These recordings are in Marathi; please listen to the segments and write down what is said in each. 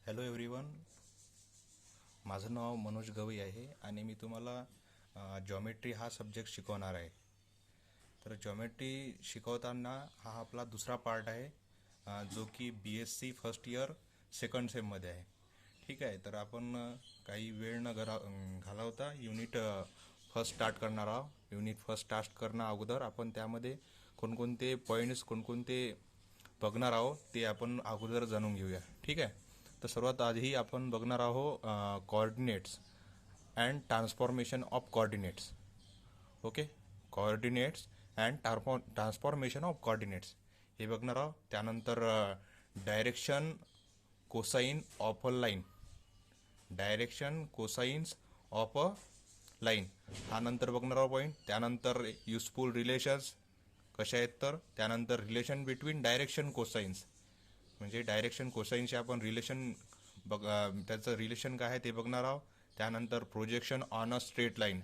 Hello everyone. माझं नाव मनोज गवई आहे आणि मी तुम्हाला जॉमेट्री हा सब्जेक्ट शिकवणार आहे. तर जॉमेट्री शिकवताना हा आपला दुसरा पार्ट आहे, जो की BSc फर्स्ट इयर सेकंड सेममध्ये आहे. ठीक आहे. तर आपण काही वेळ न घालवता युनिट फर्स्ट स्टार्ट करणार आहोत. युनिट फर्स्ट स्टार्ट करण्या अगोदर आपण त्यामध्ये कोणकोणते पॉईंट्स कोणकोणते बघणार आहोत ते आपण अगोदर जाणून घेऊया. ठीक आहे. तर सर्वात आधी आपण बघणार आहोत coordinates and transformation of coordinates. Okay. Coordinates and transformation of coordinates हे बघणार आहोत. त्यानंतर direction cosine of a line, direction cosines of a line हा नंतर बघणार आहोत पॉईंट. त्यानंतर युजफुल रिलेशन्स कशा आहेत, तर त्यानंतर रिलेशन बिटवीन डायरेक्शन कोसाइन्स, म्हणजे डायरेक्शन कोसाइनचे आपण रिलेशन त्याचं रिलेशन काय आहे ते बघणार आहोत. त्यानंतर projection on a straight line.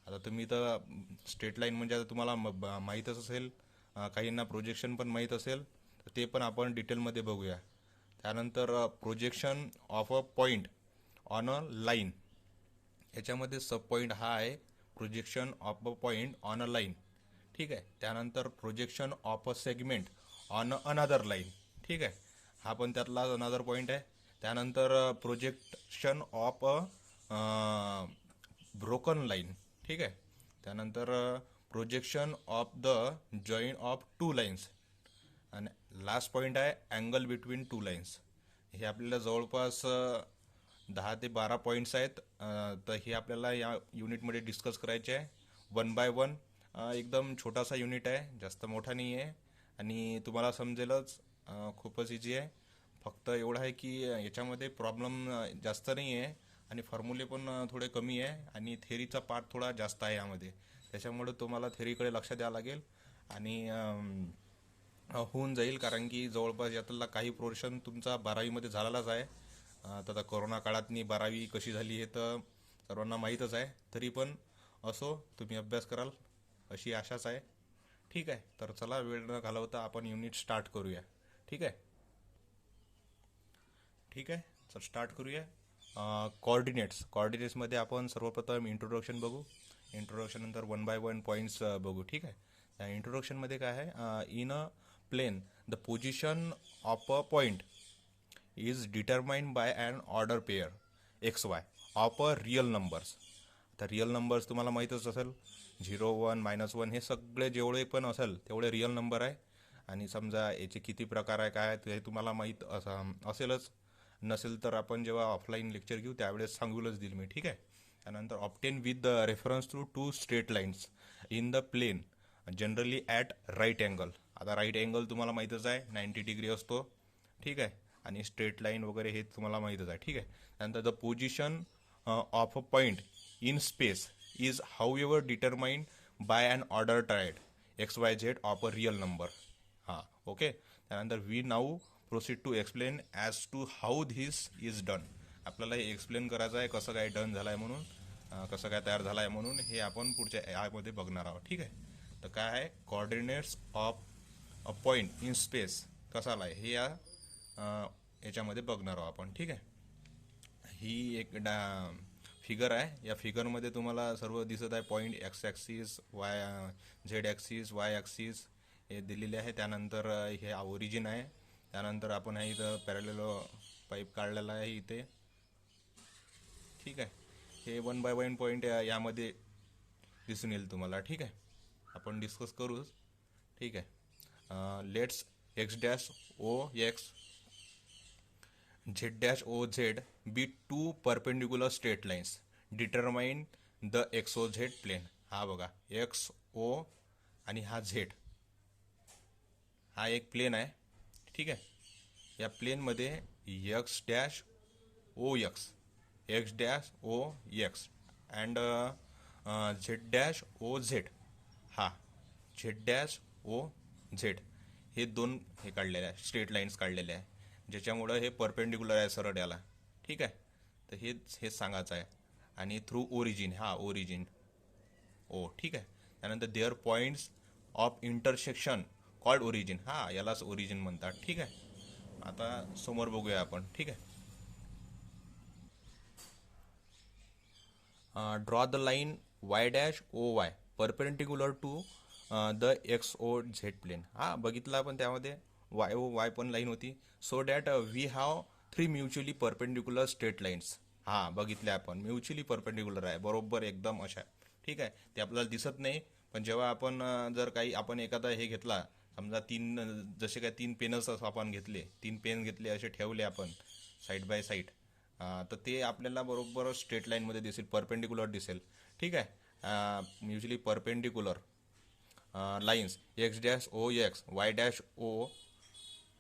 आता तुम्ही तर स्ट्रेट लाईन म्हणजे आता तुम्हाला माहीतच असेल, काहींना प्रोजेक्शन पण माहीत असेल, तर ते पण आपण डिटेलमध्ये बघूया. त्यानंतर projection of a point on a line, याच्यामध्ये सब पॉईंट हा आहे projection of a point on a line. ठीक आहे. त्यानंतर projection of a segment on another line. ठीक आहे. हा पण त्यातला अनदर पॉईंट आहे. त्यानंतर projection of a broken line. ठीक आहे. त्यानंतर projection of the join of two lines. आणि लास्ट पॉईंट आहे अँगल बिटवीन टू लाईन्स. हे आपल्याला जवळपास 10 ते 12 पॉईंट्स आहेत. तर हे आपल्याला या युनिटमध्ये डिस्कस करायचे आहे वन बाय वन. एकदम छोटासा युनिट आहे, जास्त मोठा नाही आहे आणि तुम्हाला समजेलच. खूपच इझी आहे. फक्त एवढं आहे की याच्यामध्ये प्रॉब्लेम जास्त नाही आहे आणि फॉर्म्युले पण थोडे कमी आहे आणि थेरीचा पार्ट थोडा जास्त आहे यामध्ये. त्याच्यामुळे तुम्हाला थेरीकडे लक्ष द्यावं लागेल आणि होऊन जाईल, कारण की जवळपास यातला काही पोर्शन तुमचा 12वीमध्ये झालेलाच आहे. तर आता कोरोना काळातनी 12वी कशी झाली हे तर सर्वांना माहीतच आहे. तरी पण असो, तुम्ही अभ्यास कराल अशी आशाच आहे. ठीक आहे. तर चला वेळ न घालवता आपण युनिट स्टार्ट करूया. ठीक आहे. ठीक आहे. तर स्टार्ट करूया. कॉर्डिनेट्समध्ये आपण सर्वप्रथम इंट्रोडक्शन बघू. इंट्रोडक्शन नंतर वन बाय वन पॉईंट्स बघू. ठीक आहे. त्या इंट्रोडक्शनमध्ये काय आहे, in a plane the position of a point is determined by an order pair XY of a real numbers. आता रिअल नंबर्स तुम्हाला माहीतच असेल, 0, 1, -1 हे सगळे जेवढे पण असेल तेवढे रिअल नंबर आहे. आणि समजा याचे किती प्रकार आहे काय ते तुम्हाला माहीत असेलच. नसेल तर आपण जेव्हा ऑफलाईन लेक्चर घेऊ त्यावेळेस सांगूलच देईल मी. ठीक आहे. त्यानंतर obtain with the reference to two straight lines in the plane generally at right angle. आता राईट अँगल तुम्हाला माहीतच आहे, 90 डिग्री असतो. ठीक आहे. आणि स्ट्रेट लाईन वगैरे हे तुम्हाला माहीतच आहे. ठीक आहे. त्यानंतर the position of a point in space is however determined by an order triad XYZ of a real number. हां. ओके. त्यानंतर we now proceed to explain as to how this is done. आपल्याला हे एक्सप्लेन करायचं आहे कसं काय डन झालं आहे म्हणून, कसं काय तयार झालं आहे म्हणून हे आपण पुढच्या यामध्ये बघणार आहोत. ठीक आहे. तर काय आहे coordinates of a point in space कसा आला आहे हे याच्यामध्ये बघणार आहोत आपण. ठीक आहे. ही एक फिगर आहे. या फिगरमध्ये तुम्हाला सर्व दिसत आहे. Point x axis, Z axis, Y axis हे दिलेले आहे. त्यानंतर हे ओरिजिन आहे. त्यानंतर आपण हे इथं पॅरलेलो पाईप काढलेला आहे इथे. ठीक आहे. हे वन बाय वन पॉईंट यामध्ये दिसून येईल तुम्हाला. ठीक आहे. आपण डिस्कस करूच. ठीक आहे. Let's X'(O(X), Z'(O(Z) be two perpendicular straight lines determine the XOZ plane. हा बघा XO आणि हा Z हा एक प्लेन आहे. ठीक आहे. या प्लेनमध्ये X'(OX), X'(OX) अँड Z'(OZ), हा Z'(OZ) हे दोन हे काढलेले आहे, स्ट्रेट लाईन्स काढलेले आहे, ज्याच्यामुळं हे परपेंडिक्युलर आहे सरळ याला. ठीक आहे. तर हेच सांगायचं आहे. आणि थ्रू ओरिजिन, हा ओरिजिन ओ. ठीक आहे. त्यानंतर there points of intersection called origin. हा यालाच ओरिजिन म्हणतात. ठीक आहे. आता समोर बघूया आपण. ठीक आहे. Draw the line Y dash O Y perpendicular to the X O Z plane. हा बघितला आपण त्यामध्ये वाय ओ वाय पण लाईन होती. So that we have 3 mutually perpendicular straight lines. हा बघितल्या आपण म्युच्युअली परपेंडिक्युलर आहे बरोबर एकदम अशा. ठीक आहे, ते आपल्याला दिसत नाही पण जेव्हा आपण जर काही आपण एखादा हे घेतला समजा जसे काय 3 पेनच आपण घेतले 3 पेन घेतले असे ठेवले आपण साईड बाय साईड तर ते आपल्याला बरोबर स्ट्रेट लाईनमध्ये दिसेल परपेंडिक्युलर दिसेल. ठीक आहे, usually perpendicular lines X dash O X Y dash O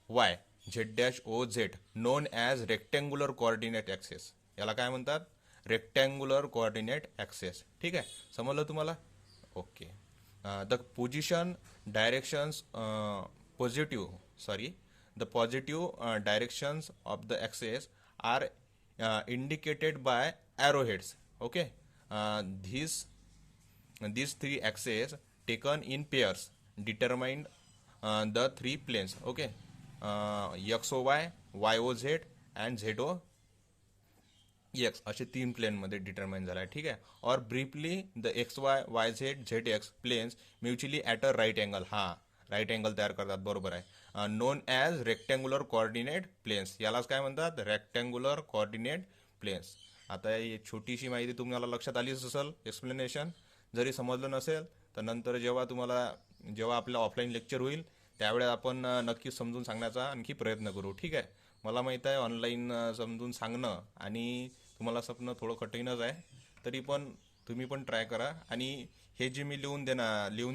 Y Z dash O Z known as rectangular coordinate axes. याला काय म्हणतात? Rectangular coordinate axes. ठीक आहे, समजलं तुम्हाला? Okay. The position directions the positive directions of the axis are indicated by arrowheads. Okay, these three axes taken in pairs determine the 3 planes. Okay, XOY, YOZ and ZOX असे 3 प्लेनमध्ये डिटरमाइन झाला आहे. ठीक आहे, और briefly the XY, YZ, ZX planes mutually at a right angle. हां, राईट अँगल तयार करतात बरोबर आहे. Known as rectangular coordinate planes. यालाच काय म्हणतात? Rectangular coordinate planes. आता ही छोटीशी माहिती तुम्हाला लक्षात आलीच असेल. एक्सप्लेनेशन जरी समजलं नसेल तर नंतर जेव्हा आपलं ऑफलाईन लेक्चर होईल त्यावेळेस आपण नक्की समजून सांगण्याचा आणखी प्रयत्न करू. ठीक आहे, मला माहीत आहे ऑनलाईन समजून सांगणं आणि तुम्हाला स्वप्न थोडं कठीणच आहे, तरी पण तुम्ही पण ट्राय करा. आणि हे जे मी लिहून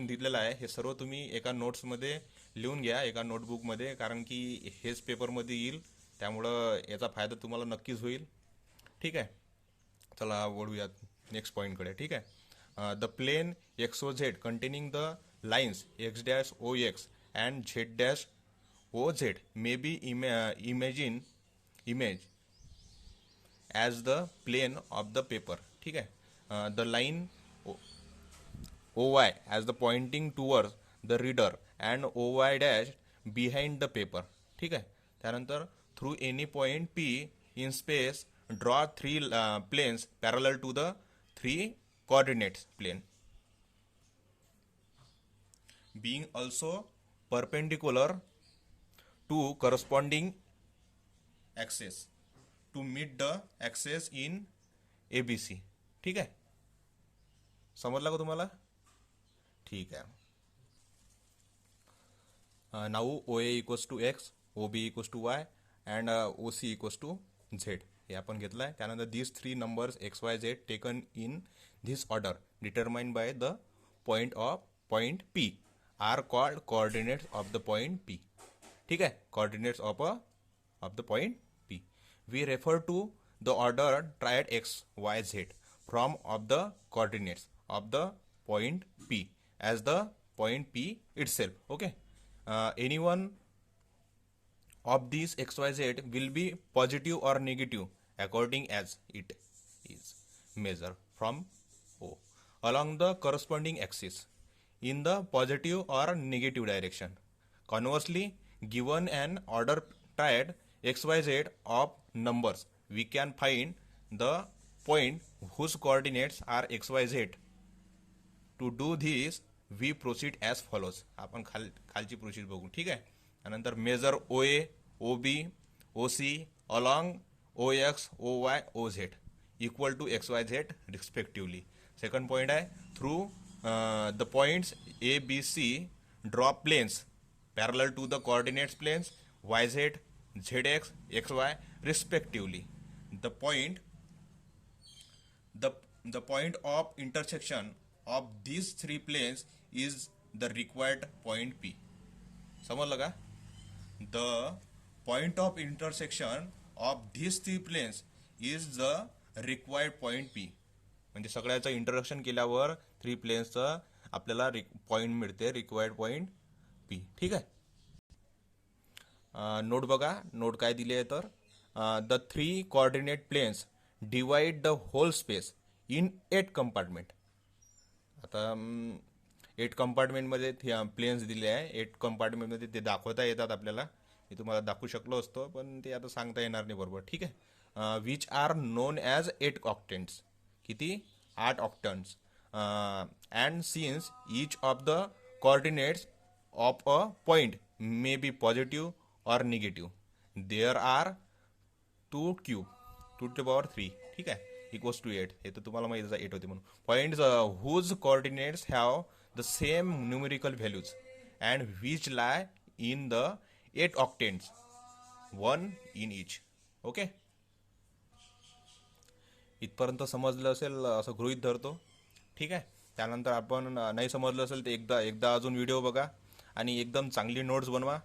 दिलेलं आहे हे सर्व तुम्ही एका नोट्समध्ये लिहून घ्या, एका नोटबुकमध्ये, कारण की हेच पेपरमध्ये येईल त्यामुळं याचा फायदा तुम्हाला नक्कीच होईल. ठीक आहे, चला वळूयात नेक्स्ट पॉईंटकडे. ठीक आहे, the plane X O Z containing the lines X dash O X and Z dash O Z may be image as the plane of the paper. ठीक आहे, the line O Y as the pointing towards the reader and O Y dash behind the paper. ठीक आहे, त्यानंतर through any point P in space draw 3 planes parallel to the 3 coordinates plane being also perpendicular to corresponding axis to meet the axis in ABC. ठीक आहे, समजला का तुम्हाला? ठीक आहे. Now O A equals to X, O B equals to Y and O C equals to Z हे आपण घेतलं आहे. त्यानंतर these 3 numbers X Y Z taken in this order determined by the point P are called coordinates of the point P. ठीक है, coordinates of the point P. We refer to the order triad x, y, z from of the coordinates of the point P as the point P itself. Okay, any one of these x, y, z will be positive or negative according as it is measured from O along the corresponding axis in the positive or negative direction. Conversely, given an order triad xyz of numbers, we can find the point whose coordinates are xyz. To do this, we proceed as follows. आपण खालची प्रोसीड बघू. ठीक आहे, त्यानंतर measure O A, O B, O C along O X, O Y, O Z equal to X Y Z respectively. Second point आहे through the points A B C draw planes parallel to the coordinates planes Y Z, Z X, X Y respectively. The point of intersection of these 3 planes is the required point P. समजलं का? The point of intersection of these 3 planes is the required point P. म्हणजे सगळ्याचं इंटरसेक्शन केल्यावर 3 प्लेन्सचं आपल्याला पॉईंट मिळते, रिक्वायर्ड पॉईंट पी. ठीक आहे, नोट बघा. नोट काय दिली आहे तर the 3 coordinate planes divide the whole space in 8 compartment. आता 8 कंपार्टमेंटमध्ये प्लेन्स दिले आहे. 8 कंपार्टमेंटमध्ये ते दाखवता येतात आपल्याला. मी तुम्हाला दाखवू शकलो असतो पण ते आता सांगता येणार नाही बरोबर. ठीक आहे, which are non as 8 octants. किती? 8 octants, and since each of the coordinates of a point may be positive or negative, there are 2 two to power 3, ठीक आहे, इक्वल्स टू 8. हे तर तुम्हाला माहितीच आहे 8 होते म्हणून. Points whose coordinates have the same numerical values and which lie in the 8 octants, 1 in each. Okay, इथपर्यंत समजलं असेल असं गृहीत धरतो. ठीक आहे, त्यानंतर आपण नाही समजलं असेल तर एकदा अजून व्हिडिओ बघा आणि एकदम चांगली नोट्स बनवा.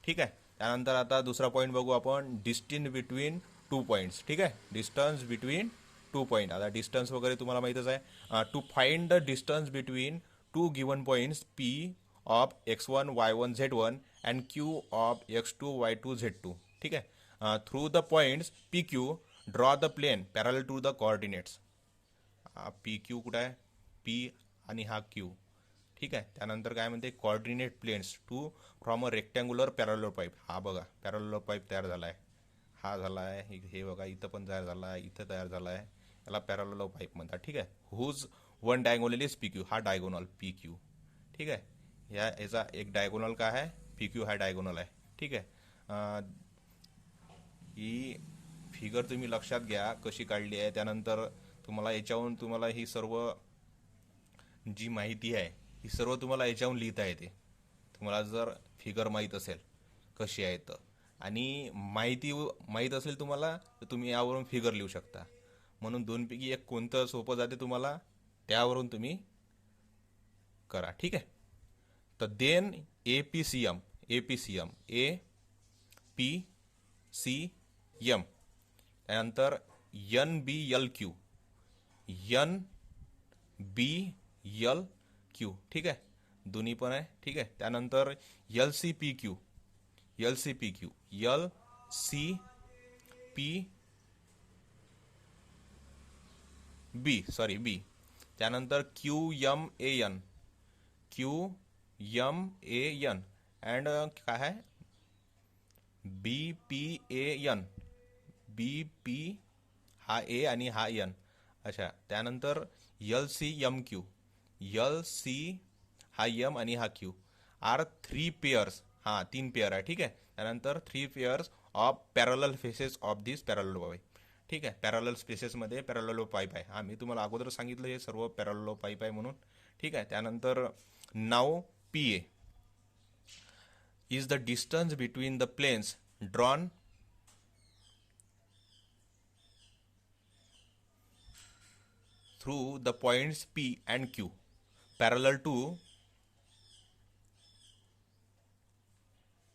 ठीक आहे, त्यानंतर आता दुसरा पॉईंट बघू आपण, डिस्टन्स बिटवीन 2 पॉईंट्स. ठीक आहे, डिस्टन्स बिटवीन 2 पॉईंट. आता डिस्टन्स वगैरे तुम्हाला माहीतच आहे. To find the distance between 2 given points P of x1 y1 z1 and Q of x2 y2 z2. ठीक आहे, through the points P Q draw the plane parallel to the coordinates. P Q कुठं आहे, पी आणि हा क्यू. ठीक आहे, त्यानंतर काय म्हणते, coordinate planes to from a rectangular parallel pipe. हा बघा पॅरलर पाईप तयार झाला आहे, हा झाला आहे, हे बघा इथं पण तयार झाला आहे, इथं तयार झाला आहे, याला पॅरलर पाईप म्हणतात. ठीक आहे, whose one diagonal is P Q, हा डायगोनल पी क्यू. ठीक आहे, याचा एक डायगोनल काय आहे, पी क्यू हा डायगोनल आहे. ठीक आहे, ही फिगर तुम्ही लक्षात घ्या कशी काढली आहे. त्यानंतर तुम्हाला याच्यावरून तुम्हाला ही सर्व जी माहिती आहे ही सर्व तुम्हाला याच्यावरून लिहिता येते. तुम्हाला जर फिगर माहीत असेल कशी आहे तर, आणि माहिती माहीत असेल तुम्हाला तर तुम्ही यावरून फिगर लिहू शकता. म्हणून दोनपैकी एक कोणतं सोपं जाते तुम्हाला त्यावरून तुम्ही करा. ठीक आहे, तर then APCM A P C M, त्यानंतर एन बी एल क्यू ठीक आहे, दोन्ही पण आहे. ठीक आहे, त्यानंतर L C P Q L C P B, त्यानंतर Q M A N and काय आहे, बी पी हा ए आणि हा एन. अच्छा, त्यानंतर एल सी हा एम आणि हा क्यू आर 3 पेयर्स, हा 3 पेयर आहे. ठीक आहे, त्यानंतर 3 pairs of parallel faces of this parallel pipe. ठीक आहे, पॅरलल स्पेसेसमध्ये पॅरलल पाईप आहे. हा मी तुम्हाला अगोदर सांगितलं हे सर्व पॅरलल पाईप आहे म्हणून. ठीक आहे, त्यानंतर नाव P A is the distance between the planes drawn through the points P and Q parallel to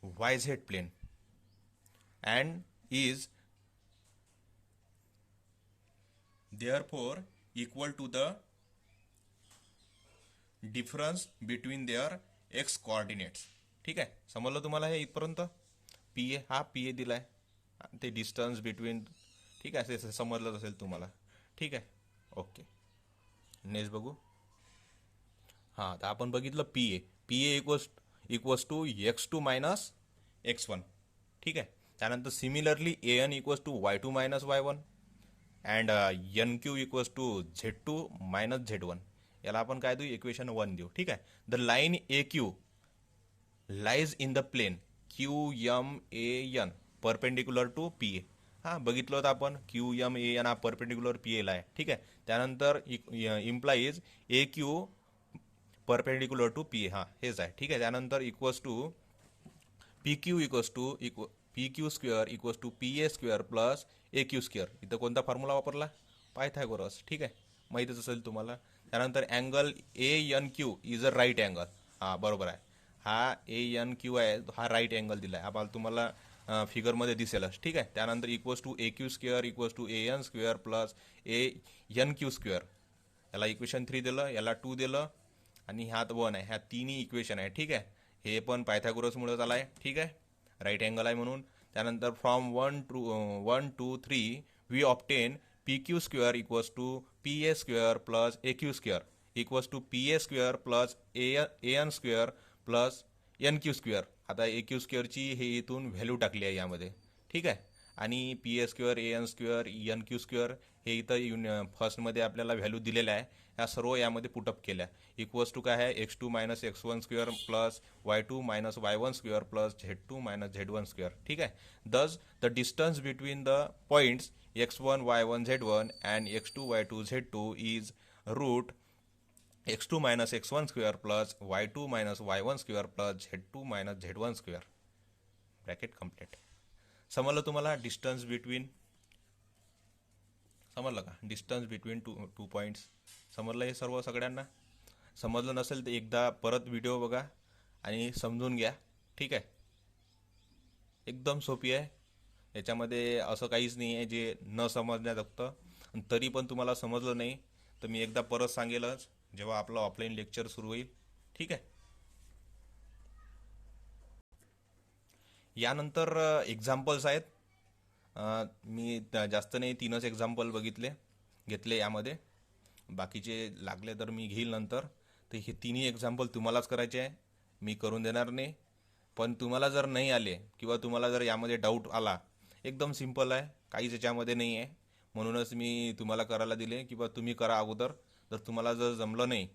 YZ plane and is therefore equal to the difference between their x coordinates. ठीक आहे, समजलं तुम्हाला हे इथपर्यंत. पी ए हा पी ए दिलाय, ते डिस्टन्स बिटवीन. ठीक आहे, ते समजलं असेल तुम्हाला. ठीक आहे, ओके, नेक्स्ट बघू. हां, तर आपण बघितलं P A equals to x2 minus x1. ठीक आहे, त्यानंतर similarly A N equals to y2 minus y1 and N Q equals to z2 minus z1. याला आपण काय देऊ, इक्वेशन 1 देऊ. ठीक आहे, the line A Q lies in the plane Q M A N perpendicular to P A. हां, बघितलं होतं आपण क्यू एम ए एन हा परपेंडिक्युलर पी एला आहे. ठीक आहे, त्यानंतर implies A Q perpendicular to P A, हां हेच आहे. ठीक आहे, त्यानंतर equals to P Q square equals to P A square plus A Q square. इथं कोणता फॉर्म्युला वापरला, पायथागोरस. ठीक आहे, माहीतच असेल तुम्हाला. त्यानंतर angle A N Q is a right angle. हां बरोबर आहे, हा ए एन क्यू आहे, हा राईट अँगल दिला आहे. आम्हाला तुम्हाला फिगरमध्ये दिसेलच. ठीक आहे, त्यानंतर equals to A Q square equals to A N square plus A N Q square. याला इक्वेशन 3 दिलं, याला 2 दिलं आणि ह्यात 1 आहे. ह्या तिन्ही इक्वेशन आहे. ठीक आहे, हे पण पायथागोरसमुळे झालं आहे. ठीक आहे, राईट अँगल आहे म्हणून. त्यानंतर from 1 to 3 we obtain P Q square equals to P A square plus A Q square equals to P A square plus A N square plus N Q square. आता ए क्यू स्क्वेअरची हे इथून व्हॅल्यू टाकली आहे यामध्ये. ठीक आहे, आणि P A square A N square N Q square हे इथं फर्स्टमध्ये आपल्याला व्हॅल्यू दिलेल्या आहे, ह्या सर्व यामध्ये पुटअप केल्या. इक्वल्स टू काय आहे, x2 minus x1 square plus y2 minus y1 square plus z2 minus z1 square. ठीक आहे. Thus the distance between the points x1 y1 z1 and x2 y2 z2 is root x2 minus x1 square plus y2 minus y1 square plus z2 minus z1 square. Bracket complete. समजलं तुम्हाला डिस्टन्स बिटवीन? समजलं का? डिस्टन्स बिटवीन टू पॉईंट्स समजलं हे सर्व सगळ्यांना? समजलं नसेल तर एकदा परत व्हिडिओ बघा आणि समजून घ्या. ठीक आहे. एकदम सोपी आहे. याच्यामध्ये असं काहीच नाही आहे जे न समजण्याजोगतं. तरी पण तुम्हाला समजलं नाही तर मी एकदा परत सांगेलच जेव्हा आपलं ऑफलाईन लेक्चर सुरू होईल. ठीक आहे. यानंतर एक्झाम्पल्स आहेत. मी जास्त नाही, 3च एक्झाम्पल घेतले यामध्ये. बाकीचे लागले तर मी घेईल नंतर. तर हे तिन्ही एक्झाम्पल तुम्हालाच करायचे आहे, मी करून देणार नाही. पण तुम्हाला जर नाही आले किंवा तुम्हाला जर यामध्ये डाऊट आला, एकदम सिंपल आहे, काहीच याच्यामध्ये नाही आहे. म्हणूनच मी तुम्हाला करायला दिले किंवा तुम्ही करा अगोदर. जर तुम्हाला जर जमलं नाही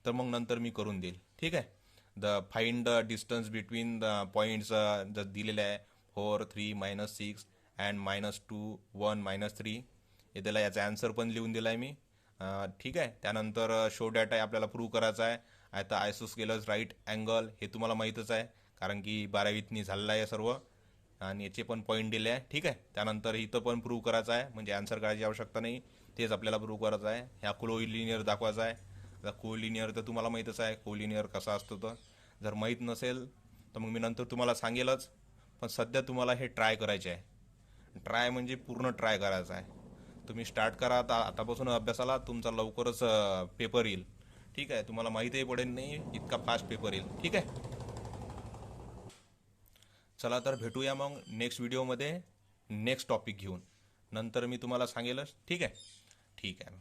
तर मग नंतर मी करून देईल. ठीक आहे. Find the distance between the points जर दिलेले आहे 4 3 मायनस 6 अँड -2 1 -3 हे त्याला याचा आन्सर पण लिहून दिला आहे मी. ठीक आहे. त्यानंतर शो डॅटा आहे, आपल्याला प्रूव्ह करायचा आहे. आता आयसोस्केलस राईट अँगल हे तुम्हाला माहीतच आहे, कारण की 12वीतनी झालेलं आहे सर्व. आणि याचे पण पॉईंट दिले आहे. ठीक आहे. त्यानंतर इथं पण प्रूव्ह करायचं आहे, म्हणजे आन्सर करायची आवश्यकता नाही, तेच आपल्याला प्रूव्ह करायचं आहे. ह्या कोलिनियर दाखवायचा आहे. आता कोलिनियर तर तुम्हाला माहीतच आहे, कोलिनियर कसा असतो. तर जर माहीत नसेल तर मग मी नंतर तुम्हाला सांगेलच. पण सध्या तुम्हाला हे ट्राय करायचे आहे. ट्राय म्हणजे पूर्ण ट्राय करायचा आहे. तुम्ही स्टार्ट करा आतापासून अभ्यासाला, तुमचा लवकरच पेपर येईल. ठीक आहे. तुम्हाला माहीतही पडेल नाही इतका फास्ट पेपर येईल. ठीक आहे. चला तर भेटूया मग नेक्स्ट व्हिडिओमध्ये नेक्स्ट टॉपिक घेऊन. नंतर मी तुम्हाला सांगेलच. ठीक आहे. ठीक आहे.